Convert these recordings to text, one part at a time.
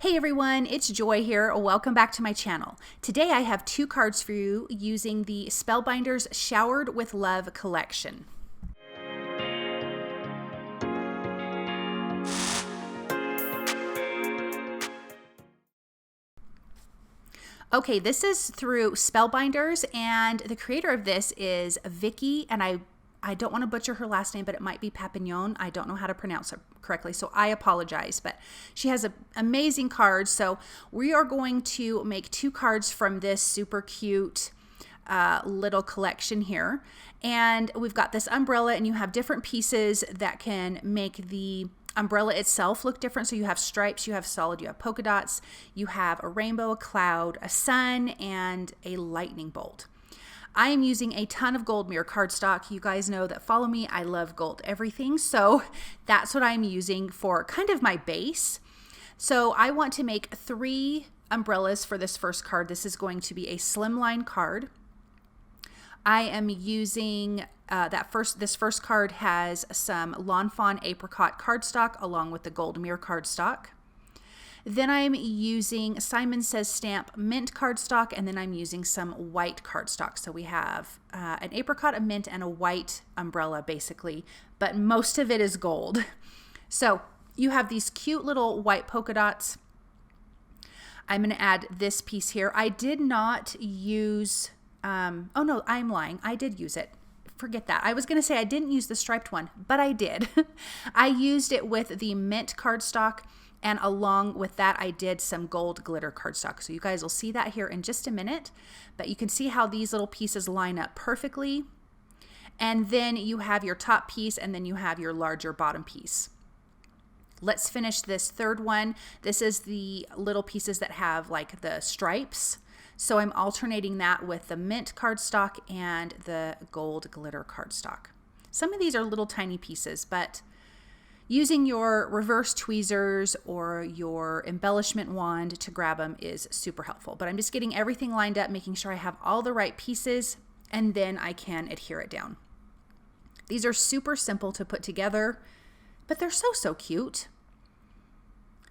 Hey everyone, it's Joy here. Welcome back to my channel. Today I have two cards for you using the Spellbinders Showered with Love collection. Okay, this is through Spellbinders, and the creator of this is Vicki, and I don't want to butcher her last name, but it might be Papaioannou. I don't know how to pronounce it correctly, so I apologize. But she has amazing cards, so we are going to make two cards from this super cute little collection here. And we've got this umbrella, and you have different pieces that can make the umbrella itself look different. So you have stripes, you have solid, you have polka dots, you have a rainbow, a cloud, a sun, and a lightning bolt. I am using a ton of gold mirror cardstock. You guys know that follow me, I love gold everything. So that's what I'm using for kind of my base. So I want to make 3 umbrellas for this first card. This is going to be a slimline card. I am using this first card has some Lawn Fawn apricot cardstock along with the gold mirror cardstock. Then I'm using Simon Says Stamp mint cardstock, and then I'm using some white cardstock. So we have an apricot, a mint, and a white umbrella basically, but most of it is gold. So you have these cute little white polka dots. I'm going to add this piece here. I did not use, oh no, I'm lying. I did use it. Forget that. I was going to say I didn't use the striped one, but I did. I used it with the mint cardstock. And along with that, I did some gold glitter cardstock. So you guys will see that here in just a minute. But you can see how these little pieces line up perfectly. And then you have your top piece, and then you have your larger bottom piece. Let's finish this third one. This is the little pieces that have like the stripes. So I'm alternating that with the mint cardstock and the gold glitter cardstock. Some of these are little tiny pieces, but using your reverse tweezers or your embellishment wand to grab them is super helpful. But I'm just getting everything lined up, making sure I have all the right pieces, and then I can adhere it down. These are super simple to put together, but they're so cute.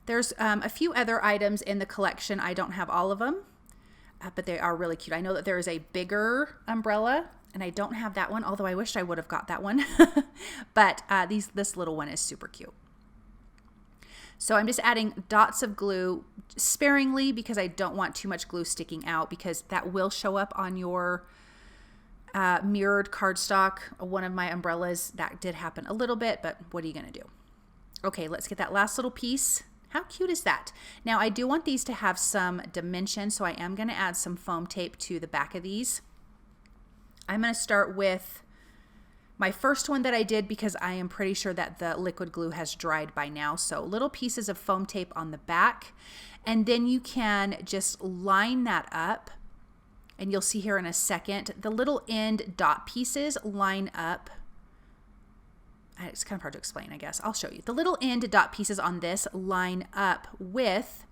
There's a few other items in the collection. I don't have all of them, but they are really cute. I know that there is a bigger umbrella, and I don't have that one, although I wish I would have got that one. But this little one is super cute. So I'm just adding dots of glue sparingly because I don't want too much glue sticking out, because that will show up on your mirrored cardstock. One of my umbrellas, that did happen a little bit, but what are you going to do? Okay, let's get that last little piece. How cute is that? Now I do want these to have some dimension, so I am going to add some foam tape to the back of these. I'm going to start with my first one that I did because I am pretty sure that the liquid glue has dried by now. So little pieces of foam tape on the back, and then you can just line that up, and you'll see here in a second, the little end dot pieces line up. It's kind of hard to explain, I guess. I'll show you. The little end dot pieces on this line up with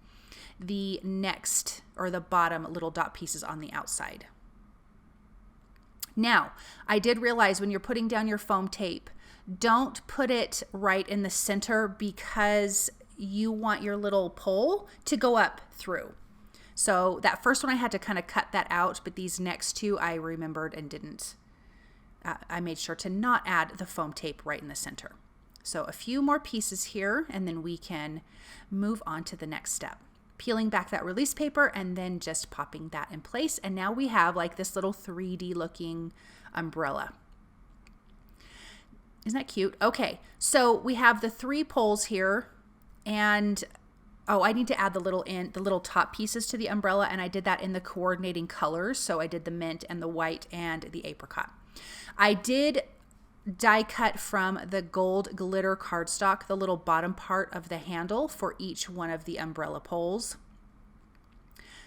the next or the bottom little dot pieces on the outside. Now, I did realize when you're putting down your foam tape, don't put it right in the center because you want your little pole to go up through. So that first one I had to kind of cut that out, but these next two I remembered and didn't. I made sure to not add the foam tape right in the center. So a few more pieces here, and then we can move on to the next step. Peeling back that release paper and then just popping that in place. And now we have like this little 3D looking umbrella. Isn't that cute? Okay, so we have the 3 poles here, and oh, I need to add the little top pieces to the umbrella, and I did that in the coordinating colors. So I did the mint and the white and the apricot. I did die cut from the gold glitter cardstock the little bottom part of the handle for each one of the umbrella poles.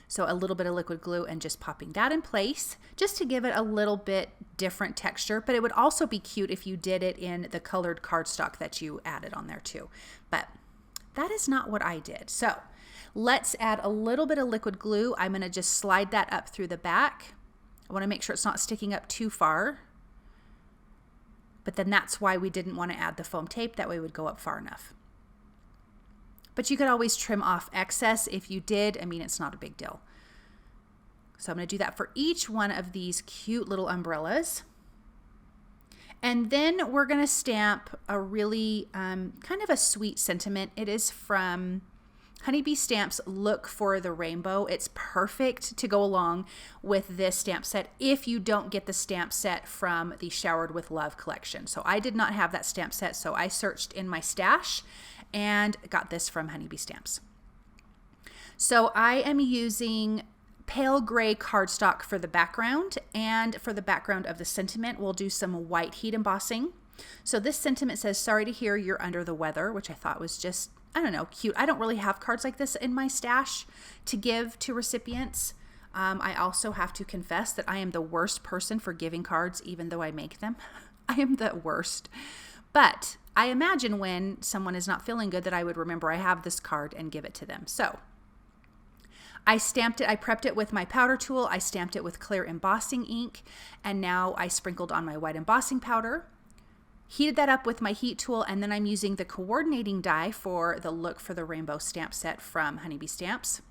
So a little bit of liquid glue and just popping that in place just to give it a little bit different texture. But it would also be cute if you did it in the colored cardstock that you added on there too. But that is not what I did. So let's add a little bit of liquid glue. I'm going to just slide that up through the back. I want to make sure it's not sticking up too far. But then that's why we didn't want to add the foam tape. That way it would go up far enough. but you could always trim off excess if you did. I mean, it's not a big deal. So I'm going to do that for each one of these cute little umbrellas. And then we're going to stamp a really kind of a sweet sentiment. It is from Honeybee Stamps Look for the Rainbow. It's perfect to go along with this stamp set if you don't get the stamp set from the Showered with Love collection. So I did not have that stamp set, so I searched in my stash and got this from Honeybee Stamps. So I am using pale gray cardstock for the background, and for the background of the sentiment, we'll do some white heat embossing. So this sentiment says, "Sorry to hear you're under the weather," which I thought was just, I don't know, cute. I don't really have cards like this in my stash to give to recipients. I also have to confess that I am the worst person for giving cards, even though I make them. I am the worst. But I imagine when someone is not feeling good that I would remember I have this card and give it to them. So I stamped it, I prepped it with my powder tool, I stamped it with clear embossing ink, and now I sprinkled on my white embossing powder, heated that up with my heat tool, and then I'm using the coordinating die for the Look for the Rainbow stamp set from Honeybee Stamps.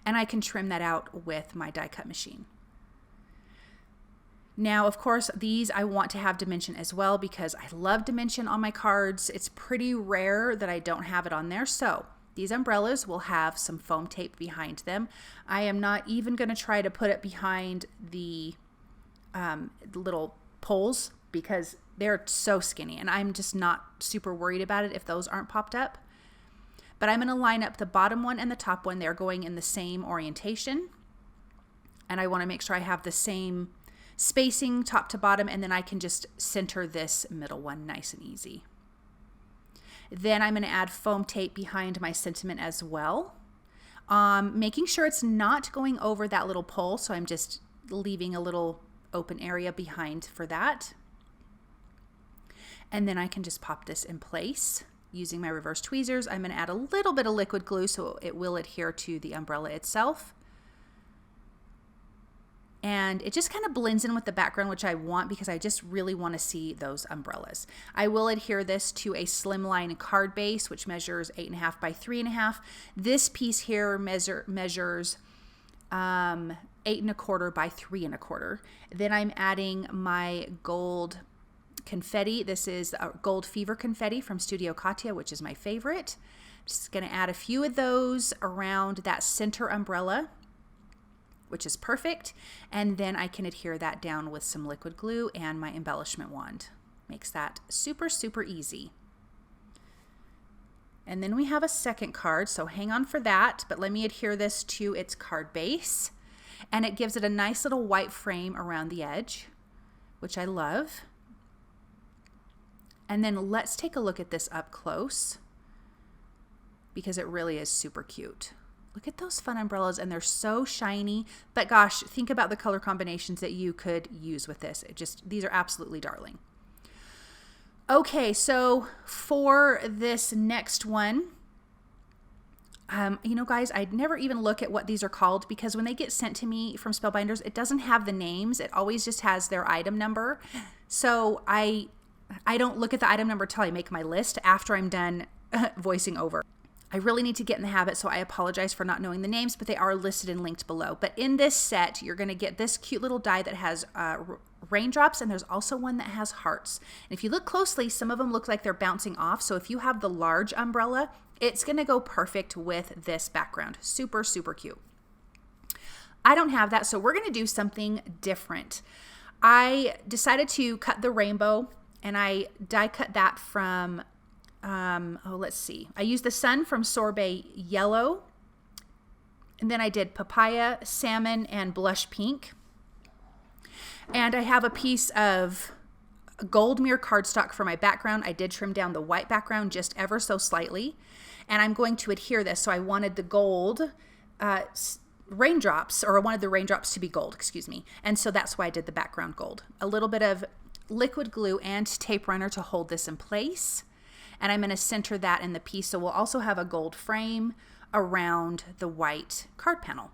And I can trim that out with my die cut machine. Now, of course, these I want to have dimension as well because I love dimension on my cards. It's pretty rare that I don't have it on there. So these umbrellas will have some foam tape behind them. I am not even going to try to put it behind the little poles because they're so skinny and I'm just not super worried about it if those aren't popped up. But I'm going to line up the bottom one and the top one. They're going in the same orientation. And I want to make sure I have the same spacing top to bottom, and then I can just center this middle one nice and easy. Then I'm going to add foam tape behind my sentiment as well, making sure it's not going over that little pole, so I'm just leaving a little open area behind for that. And then I can just pop this in place using my reverse tweezers. I'm going to add a little bit of liquid glue so it will adhere to the umbrella itself. And it just kind of blends in with the background, which I want because I just really want to see those umbrellas. I will adhere this to a slimline card base, which measures 8.5 by 3.5. This piece here measures 8.25 by 3.25. Then I'm adding my gold confetti. This is gold fever confetti from Studio Katia, which is my favorite. Just going to add a few of those around that center umbrella, which is perfect. And then I can adhere that down with some liquid glue and my embellishment wand. Makes that super, super easy. And then we have a second card, so hang on for that, but let me adhere this to its card base. And it gives it a nice little white frame around the edge, which I love. And then let's take a look at this up close because it really is super cute. Look at those fun umbrellas, and they're so shiny, but gosh, think about the color combinations that you could use with this. These are absolutely darling. Okay, so for this next one, you know, guys, I'd never even look at what these are called because when they get sent to me from Spellbinders, it doesn't have the names. It always just has their item number. So I don't look at the item number till I make my list after I'm done voicing over. I really need to get in the habit, so I apologize for not knowing the names, but they are listed and linked below. But in this set, you're going to get this cute little die that has raindrops, and there's also one that has hearts. And if you look closely, some of them look like they're bouncing off. So if you have the large umbrella, it's going to go perfect with this background. Super, super cute. I don't have that, so we're going to do something different. I decided to cut the rainbow, and I die cut that from let's see. I used the Sun from Sorbet Yellow. And then I did Papaya, Salmon, and Blush Pink. And I have a piece of gold mirror cardstock for my background. I did trim down the white background just ever so slightly. And I'm going to adhere this. So I wanted the gold raindrops, or I wanted the raindrops to be gold, excuse me. And so that's why I did the background gold. A little bit of liquid glue and tape runner to hold this in place. And I'm going to center that in the piece. So we'll also have a gold frame around the white card panel.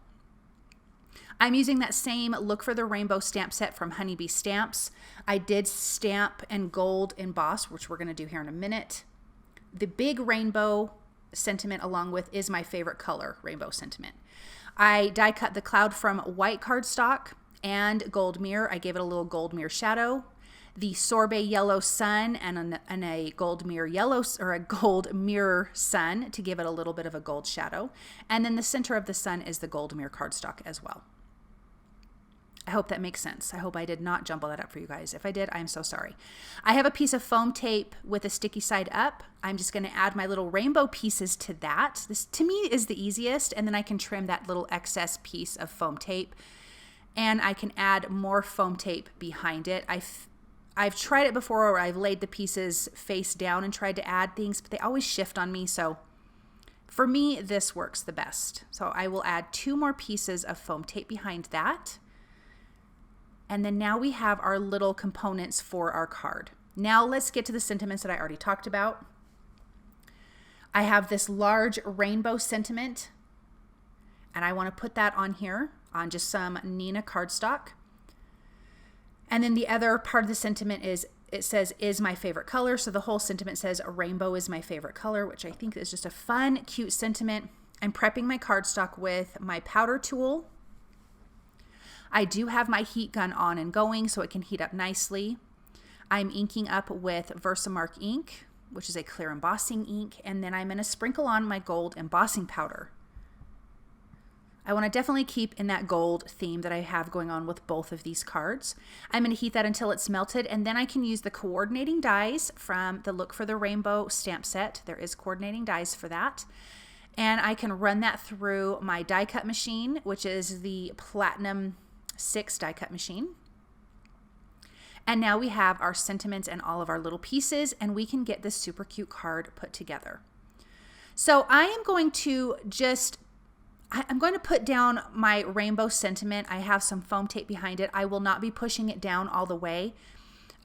I'm using that same Look for the Rainbow stamp set from Honeybee Stamps. I did stamp and gold emboss, which we're going to do here in a minute. The big rainbow sentiment along with Is My Favorite Color rainbow sentiment. I die cut the cloud from white cardstock and gold mirror. I gave it a little gold mirror shadow. The sorbet yellow sun and a gold mirror yellow, or a gold mirror sun to give it a little bit of a gold shadow. And then the center of the sun is the gold mirror cardstock as well. I hope that makes sense. I hope I did not jumble that up for you guys. If I did, I'm so sorry. I have a piece of foam tape with a sticky side up. I'm just going to add my little rainbow pieces to that. This to me is the easiest, and then I can trim that little excess piece of foam tape, and I can add more foam tape behind it. I've tried it before where I've laid the pieces face down and tried to add things, but they always shift on me. So for me, this works the best. So I will add 2 more pieces of foam tape behind that. And then now we have our little components for our card. Now let's get to the sentiments that I already talked about. I have this large rainbow sentiment, and I want to put that on here on just some Neenah cardstock. And then the other part of the sentiment is, it says, Is My Favorite Color. So the whole sentiment says, rainbow is my favorite color, which I think is just a fun, cute sentiment. I'm prepping my cardstock with my powder tool. I do have my heat gun on and going so it can heat up nicely. I'm inking up with VersaMark ink, which is a clear embossing ink, and then I'm going to sprinkle on my gold embossing powder. I want to definitely keep in that gold theme that I have going on with both of these cards. I'm going to heat that until it's melted, and then I can use the coordinating dies from the Look for the Rainbow stamp set. There is coordinating dies for that. And I can run that through my die cut machine, which is the Platinum 6 die cut machine. And now we have our sentiments and all of our little pieces, and we can get this super cute card put together. So I am going to put down my rainbow sentiment. I have some foam tape behind it. I will not be pushing it down all the way.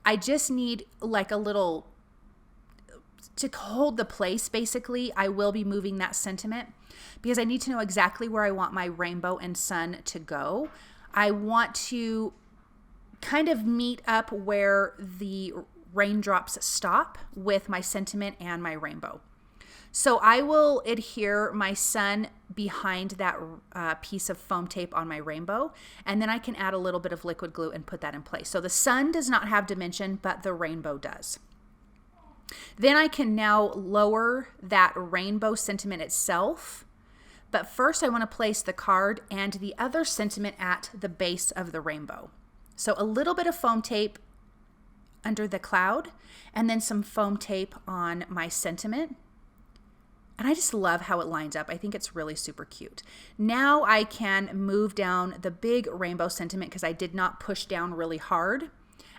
I just need like a little to hold the place. Basically, I will be moving that sentiment because I need to know exactly where I want my rainbow and sun to go. I want to kind of meet up where the raindrops stop with my sentiment and my rainbow. So I will adhere my sun behind that piece of foam tape on my rainbow, and then I can add a little bit of liquid glue and put that in place. So the sun does not have dimension, but the rainbow does. Then I can now lower that rainbow sentiment itself. But first I want to place the card and the other sentiment at the base of the rainbow. So a little bit of foam tape under the cloud and then some foam tape on my sentiment. And I just love how it lines up. I think it's really super cute. Now I can move down the big rainbow sentiment because I did not push down really hard.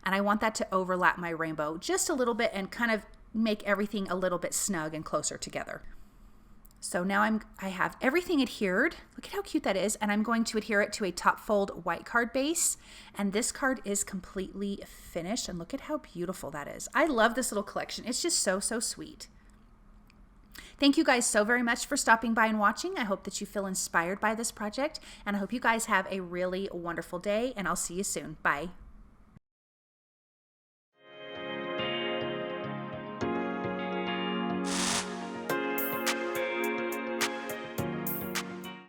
And I want that to overlap my rainbow just a little bit and kind of make everything a little bit snug and closer together. So now I have everything adhered. Look at how cute that is. And I'm going to adhere it to a top fold white card base. And this card is completely finished. And look at how beautiful that is. I love this little collection. It's just so, so sweet. Thank you guys so very much for stopping by and watching. I hope that you feel inspired by this project. And I hope you guys have a really wonderful day. And I'll see you soon. Bye.